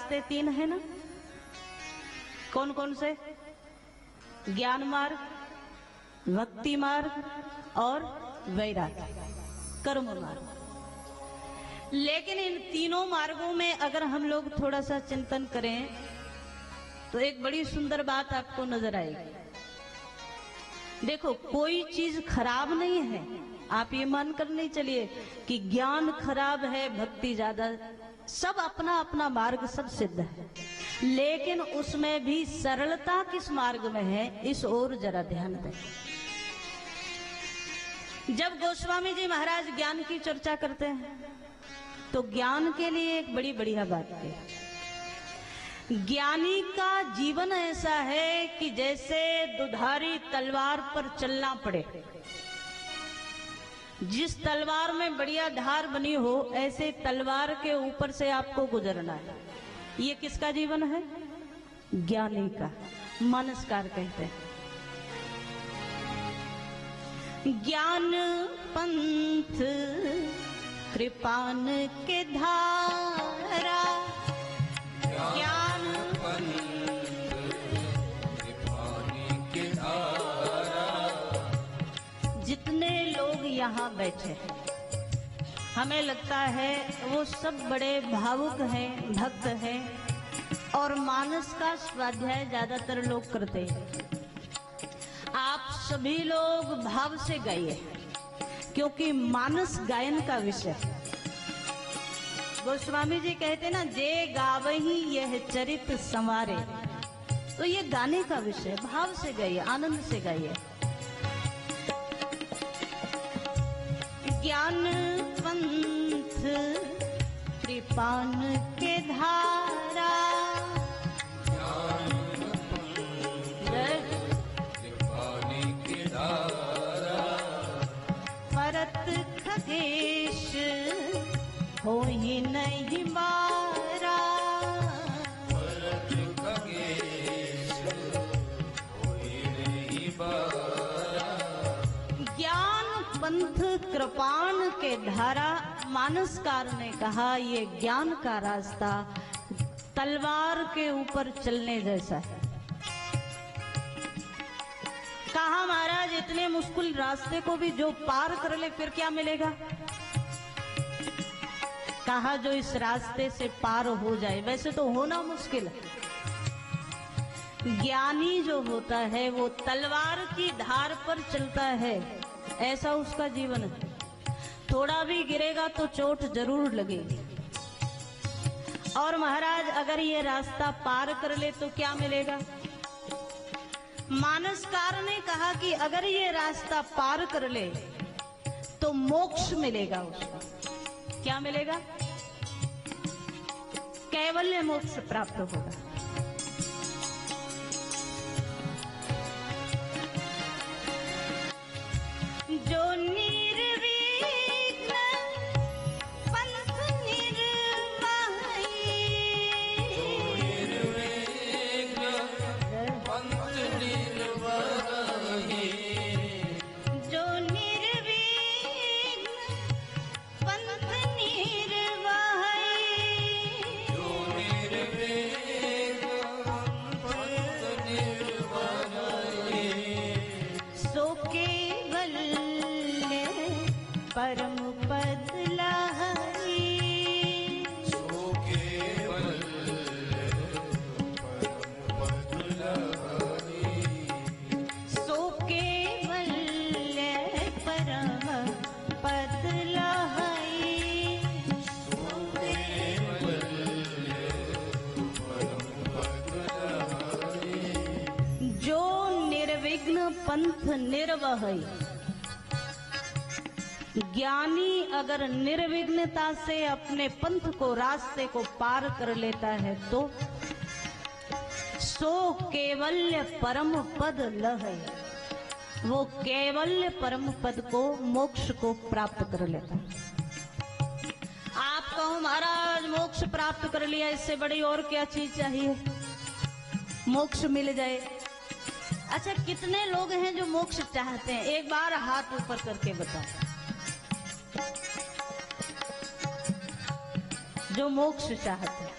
रास्ते तीन है ना, कौन कौन से? ज्ञान मार्ग, भक्ति मार्ग और वैराग्य कर्म मार्ग। लेकिन इन तीनों मार्गों में अगर हम लोग थोड़ा सा चिंतन करें तो एक बड़ी सुंदर बात आपको नजर आएगी। देखो, कोई चीज खराब नहीं है, आप ये मानकर नहीं चलिए कि ज्ञान खराब है, भक्ति ज्यादा। सब अपना अपना मार्ग सब सिद्ध है, लेकिन उसमें भी सरलता किस मार्ग में है, इस ओर जरा ध्यान दें। जब गोस्वामी जी महाराज ज्ञान की चर्चा करते हैं तो ज्ञान के लिए एक बड़ी बढ़िया बात है। ज्ञानी का जीवन ऐसा है कि जैसे दुधारी तलवार पर चलना पड़े। जिस तलवार में बढ़िया धार बनी हो, ऐसे तलवार के ऊपर से आपको गुजरना है। ये किसका जीवन है? ज्ञानी का। मानसकार कहते हैं ज्ञान पंथ कृपान के धारा, ज्ञान के धारा। जितने लोग यहाँ बैठे हैं, हमें लगता है वो सब बड़े भावुक हैं, भक्त हैं और मानस का स्वाध्याय ज्यादातर लोग करते हैं। आप सभी लोग भाव से गाइए, क्योंकि मानस गायन का विषय है। गोस्वामी जी कहते ना, जे गावही यह चरित संवारे। तो ये गाने का विषय, भाव से गाइए, आनंद से गाइए। ज्ञान पंथ कृपान के धारा, भरत खगेश हो ही नहीं मारा। भरत खगेश हो ही नहीं मारा। ज्ञान पंथ कृपाण के धारा। मानसकार ने कहा ये ज्ञान का रास्ता तलवार के ऊपर चलने जैसा है। कहा महाराज, इतने मुश्किल रास्ते को भी जो पार कर ले फिर क्या मिलेगा? कहा जो इस रास्ते से पार हो जाए, वैसे तो होना मुश्किल है। ज्ञानी जो होता है वो तलवार की धार पर चलता है, ऐसा उसका जीवन है। थोड़ा भी गिरेगा तो चोट जरूर लगेगी। और महाराज अगर ये रास्ता पार कर ले तो क्या मिलेगा? मानसकार ने कहा कि अगर ये रास्ता पार कर ले तो मोक्ष मिलेगा उसको। क्या मिलेगा? कैवल्य मोक्ष प्राप्त होगा। जो निर्विघ्न पंथ निर्वाही, जो निर्विघ्न पंथ निर्वाही, जो निर्विघ्न पंथ निर्वाही, सो केवल्य परम पद लाही। सो केवल्य परम पद लाही, सो केवल्य परम पद लाही, सो केवल्य परम पद लाही। जो निर्विघ्न पंथ निर्वहई। ज्ञानी अगर निर्विघ्नता से अपने पंथ को, रास्ते को पार कर लेता है तो सो केवल्य परम पद लहै। वो केवल्य परम पद को, मोक्ष को प्राप्त कर लेता है। आप कहो महाराज मोक्ष प्राप्त कर लिया, इससे बड़ी और क्या चीज चाहिए? मोक्ष मिल जाए। अच्छा, कितने लोग हैं जो मोक्ष चाहते हैं? एक बार हाथ ऊपर करके बताओ। जो मोक्ष चाहते हैं,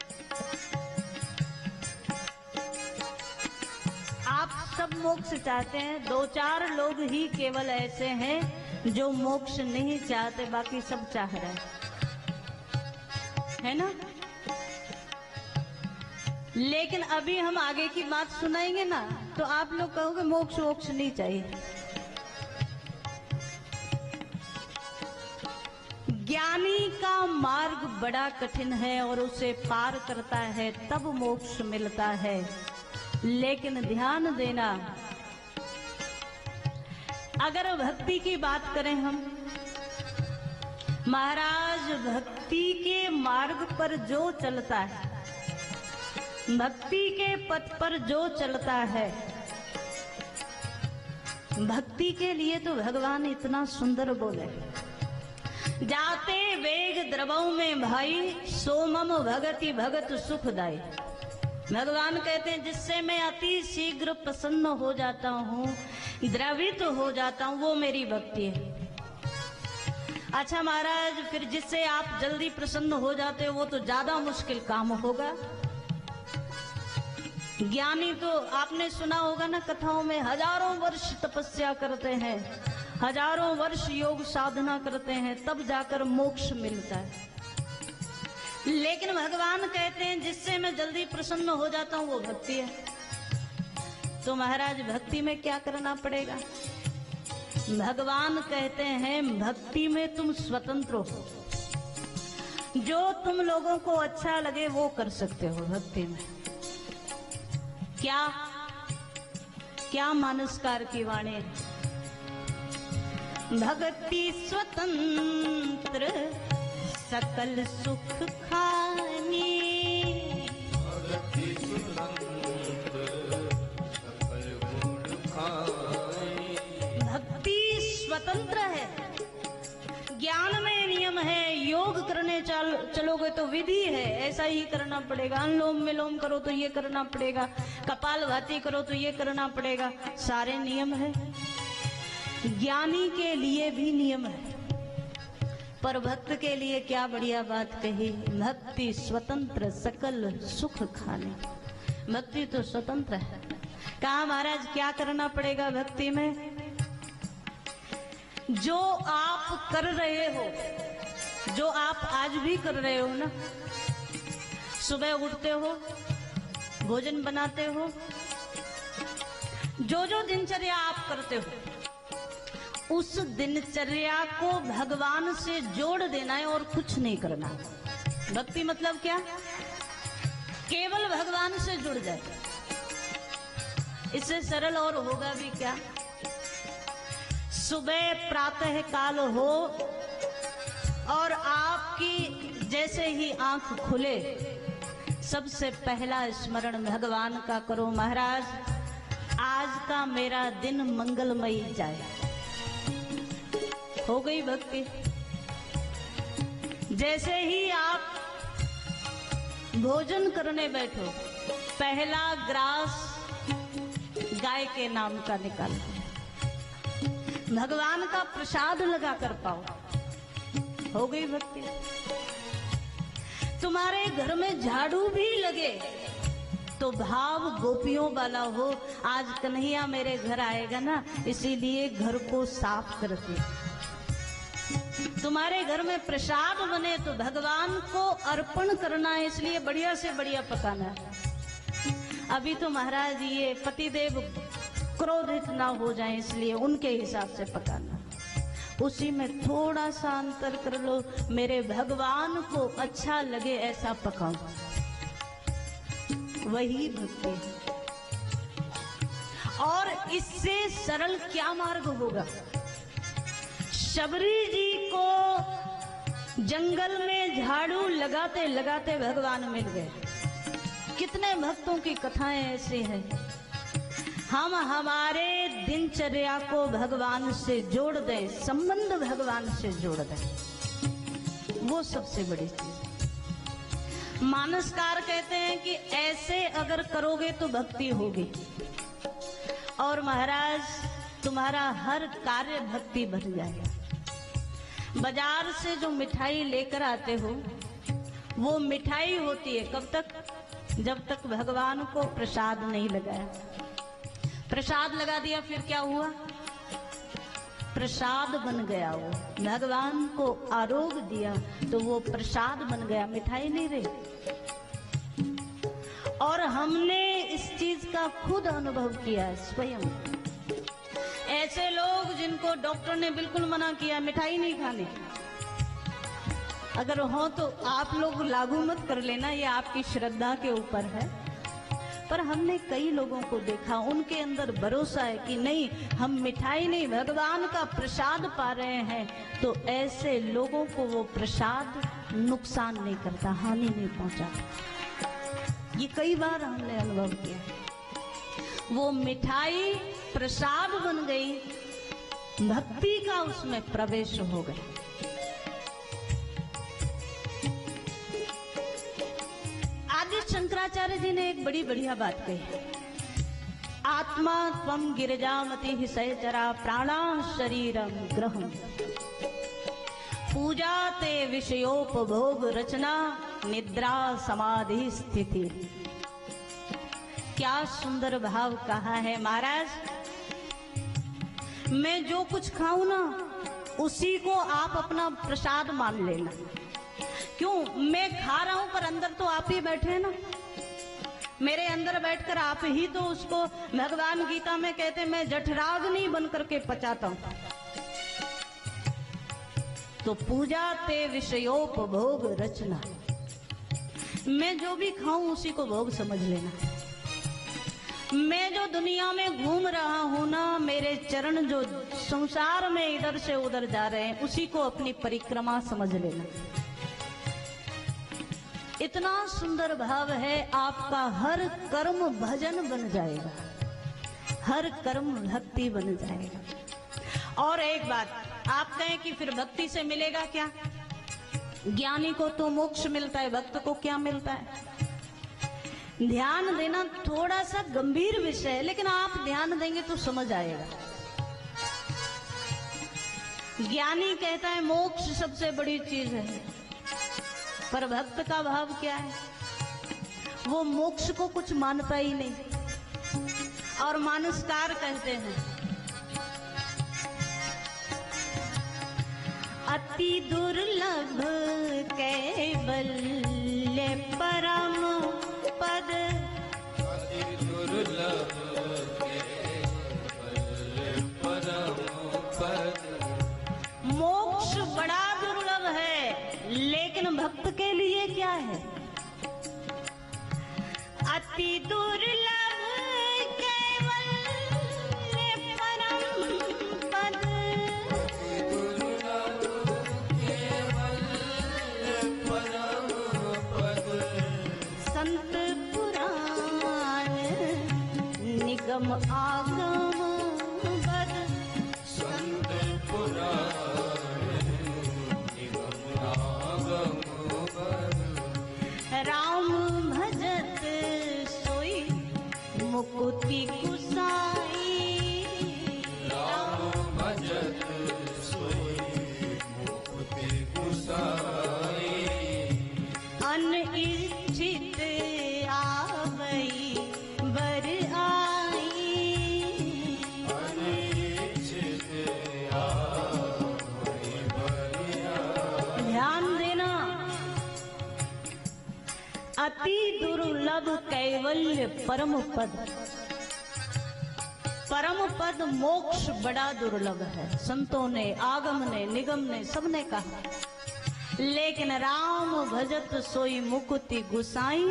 सब मोक्ष चाहते हैं, 2-4 लोग ही केवल ऐसे हैं जो मोक्ष नहीं चाहते, बाकी सब चाह रहे है ना। लेकिन अभी हम आगे की बात सुनाएंगे ना, तो आप लोग कहोगे मोक्ष वोक्ष नहीं चाहिए। ज्ञानी का मार्ग बड़ा कठिन है और उसे पार करता है तब मोक्ष मिलता है। लेकिन ध्यान देना, अगर भक्ति की बात करें हम, महाराज भक्ति के मार्ग पर जो चलता है, भक्ति के पथ पर जो चलता है, भक्ति के लिए तो भगवान इतना सुंदर बोले, जाते वेग द्रवों में भाई सोमम भगति भगत सुखदाई। भगवान कहते हैं जिससे मैं अति शीघ्र प्रसन्न हो जाता हूँ, द्रवित हो जाता हूँ, वो मेरी भक्ति है। अच्छा महाराज, फिर जिससे आप जल्दी प्रसन्न हो जाते हो वो तो ज्यादा मुश्किल काम होगा। ज्ञानी तो आपने सुना होगा ना कथाओं में, हजारों वर्ष तपस्या करते हैं, हजारों वर्ष योग साधना करते हैं, तब जाकर मोक्ष मिलता है। लेकिन भगवान कहते हैं जिससे मैं जल्दी प्रसन्न हो जाता हूं वो भक्ति है। तो महाराज भक्ति में क्या करना पड़ेगा? भगवान कहते हैं भक्ति में तुम स्वतंत्र हो, जो तुम लोगों को अच्छा लगे वो कर सकते हो। भक्ति में क्या क्या मानसकार की वाणी है, भक्ति स्वतंत्र सकल सुख खानी, भक्ति स्वतंत्र सकल गुण खानी। भक्ति स्वतंत्र है, ज्ञान में नियम है, योग करने चलोगे तो विधि है, ऐसा ही करना पड़ेगा। अनुलोम विलोम करो तो ये करना पड़ेगा, कपालभाति करो तो ये करना पड़ेगा, सारे नियम है। ज्ञानी के लिए भी नियम है, पर भक्त के लिए क्या बढ़िया बात कही, भक्ति स्वतंत्र सकल सुख खाने। भक्ति तो स्वतंत्र है। कहा महाराज क्या करना पड़ेगा भक्ति में? जो आप कर रहे हो, जो आप आज भी कर रहे हो ना, सुबह उठते हो, भोजन बनाते हो, जो जो दिनचर्या आप करते हो, उस दिनचर्या को भगवान से जोड़ देना है और कुछ नहीं करना। भक्ति मतलब क्या? केवल भगवान से जुड़ जाए। इससे सरल और होगा भी क्या? सुबह प्रातः काल हो और आपकी जैसे ही आंख खुले, सबसे पहला स्मरण भगवान का करो, महाराज आज का मेरा दिन मंगलमय जाए। हो गई भक्ति। जैसे ही आप भोजन करने बैठो, पहला ग्रास गाय के नाम का निकालो, भगवान का प्रसाद लगा कर पाओ, हो गई भक्ति। तुम्हारे घर में झाड़ू भी लगे तो भाव गोपियों वाला हो, आज कन्हैया मेरे घर आएगा ना, इसीलिए घर को साफ करके। तुम्हारे घर में प्रसाद बने तो भगवान को अर्पण करना है, इसलिए बढ़िया से बढ़िया पकाना है। अभी तो महाराज ये पतिदेव क्रोधित ना हो जाए, इसलिए उनके हिसाब से पकाना। उसी में थोड़ा सा अंतर कर लो, मेरे भगवान को अच्छा लगे ऐसा पकाओ, वही भक्ति है। और इससे सरल क्या मार्ग होगा? शबरी जी को जंगल में झाड़ू लगाते लगाते भगवान मिल गए। कितने भक्तों की कथाएं ऐसी हैं। हम हमारे दिनचर्या को भगवान से जोड़ दें, संबंध भगवान से जोड़ दें, वो सबसे बड़ी चीज। मानसकार कहते हैं कि ऐसे अगर करोगे तो भक्ति होगी, और महाराज तुम्हारा हर कार्य भक्ति भर जाएगा। बाजार से जो मिठाई लेकर आते हो वो मिठाई होती है कब तक? जब तक भगवान को प्रसाद नहीं लगाया। प्रसाद लगा दिया, फिर क्या हुआ? प्रसाद बन गया। वो भगवान को आरोग्य दिया तो वो प्रसाद बन गया, मिठाई नहीं रही। और हमने इस चीज का खुद अनुभव किया है स्वयं। ऐसे लोग जिनको डॉक्टर ने बिल्कुल मना किया मिठाई नहीं खाने, अगर हो तो आप लोग लागू मत कर लेना, ये आपकी श्रद्धा के ऊपर है। पर हमने कई लोगों को देखा, उनके अंदर भरोसा है कि नहीं, हम मिठाई नहीं भगवान का प्रसाद पा रहे हैं, तो ऐसे लोगों को वो प्रसाद नुकसान नहीं करता, हानि नहीं पहुंचाता। ये कई बार हमने अनुभव किया। वो मिठाई प्रसाद बन गई, भक्ति का उसमें प्रवेश हो गया। आदि शंकराचार्य जी ने एक बड़ी बढ़िया बात कही, आत्मा त्वं गिरिजामति सहचरा प्राणा शरीरम ग्रहम पूजा ते विषयोपभोग रचना निद्रा समाधि स्थिति। क्या सुंदर भाव कहा है महाराज। मैं जो कुछ खाऊं ना, उसी को आप अपना प्रसाद मान लेना। क्यों? मैं खा रहा हूं पर अंदर तो आप ही बैठे हैं ना, मेरे अंदर बैठकर आप ही तो उसको, भगवान गीता में कहते मैं जठराग्नि बन करके पचाता हूं। तो पूजा ते विषयोपभोग रचना, मैं जो भी खाऊं उसी को भोग समझ लेना। मैं जो दुनिया में घूम रहा हूं ना, मेरे चरण जो संसार में इधर से उधर जा रहे हैं, उसी को अपनी परिक्रमा समझ लेना। इतना सुंदर भाव है, आपका हर कर्म भजन बन जाएगा, हर कर्म भक्ति बन जाएगा। और एक बात, आप कहें कि फिर भक्ति से मिलेगा क्या? ज्ञानी को तो मोक्ष मिलता है, भक्त को क्या मिलता है? ध्यान देना थोड़ा सा गंभीर विषय है, लेकिन आप ध्यान देंगे तो समझ आएगा। ज्ञानी कहता है मोक्ष सबसे बड़ी चीज है, पर भक्त का भाव क्या है? वो मोक्ष को कुछ मानता ही नहीं और मानसकार कहते हैं। अति दुर्लभ कैवल्य परम पद, अति दुर्लभ कैवल्य परम पद। मोक्ष बड़ा दुर्लभ है, लेकिन भक्त के लिए क्या है? अति दुर्लभ कैवल्य परम पद, संत पुराण निगम आगम बद, संत पुराण निगम आगम बद। राम भजत सोई मुक्ति कुसाई, राम भजत सोई मुक्ति कुसाई। अनइच्छित आवई बर आई, अनइच्छित आवई बर आई। ध्यान देना, अति दुर्लभ कैवल्य परम पद, परम पद मोक्ष बड़ा दुर्लभ है। संतों ने, आगम ने, निगम ने, सबने कहा, लेकिन राम भजत सोई मुक्ति गुसाई,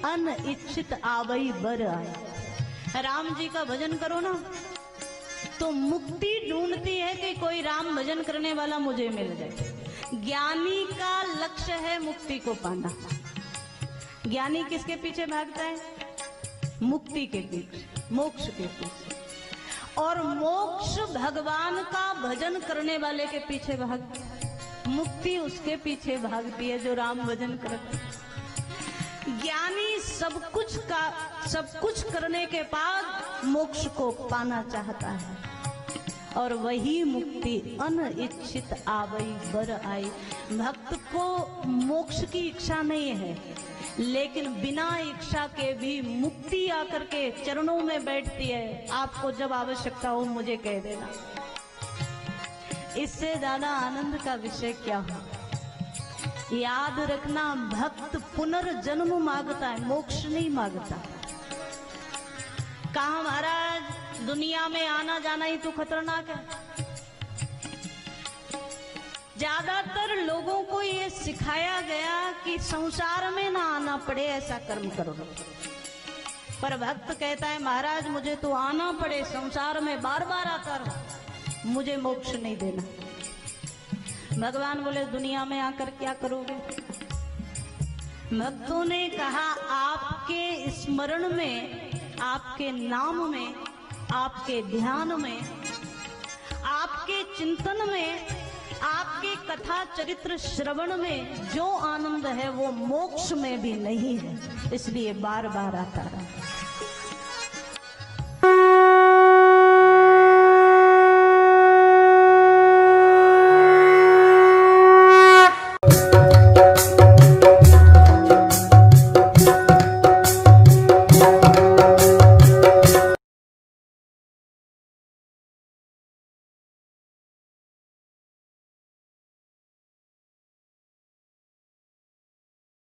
अनइच्छित आवई बर आए। राम जी का भजन करो ना तो मुक्ति ढूंढती है कि कोई राम भजन करने वाला मुझे मिल जाए। ज्ञानी का लक्ष्य है मुक्ति को पाना। ज्ञानी किसके पीछे भागता है? मुक्ति के पीछे, मोक्ष के पीछे। और मोक्ष भगवान का भजन करने वाले के पीछे भागता है, मुक्ति उसके पीछे भागती है जो राम भजन करता है। ज्ञानी सब कुछ करने के बाद मोक्ष को पाना चाहता है, और वही मुक्ति अनइच्छित आवई बर आई। भक्त को मोक्ष की इच्छा नहीं है, लेकिन बिना इच्छा के भी मुक्ति आकर के चरणों में बैठती है। आपको जब आवश्यकता हो मुझे कह देना। इससे ज्यादा आनंद का विषय क्या हो। याद रखना, भक्त पुनर्जन्म मांगता है, मोक्ष नहीं मांगता। कहा महाराज दुनिया में आना जाना ही तो खतरनाक है। ज्यादातर लोगों को ये सिखाया गया कि संसार में ना आना पड़े ऐसा कर्म करो। पर भक्त कहता है महाराज मुझे तो आना पड़े, संसार में बार बार आता रहो, मुझे मोक्ष नहीं देना। भगवान बोले दुनिया में आकर क्या करोगे। भक्तों ने कहा आपके स्मरण में, आपके नाम में, आपके ध्यान में, आपके चिंतन में, आपके कथा चरित्र श्रवण में जो आनंद है वो मोक्ष में भी नहीं है, इसलिए बार बार आता रहा।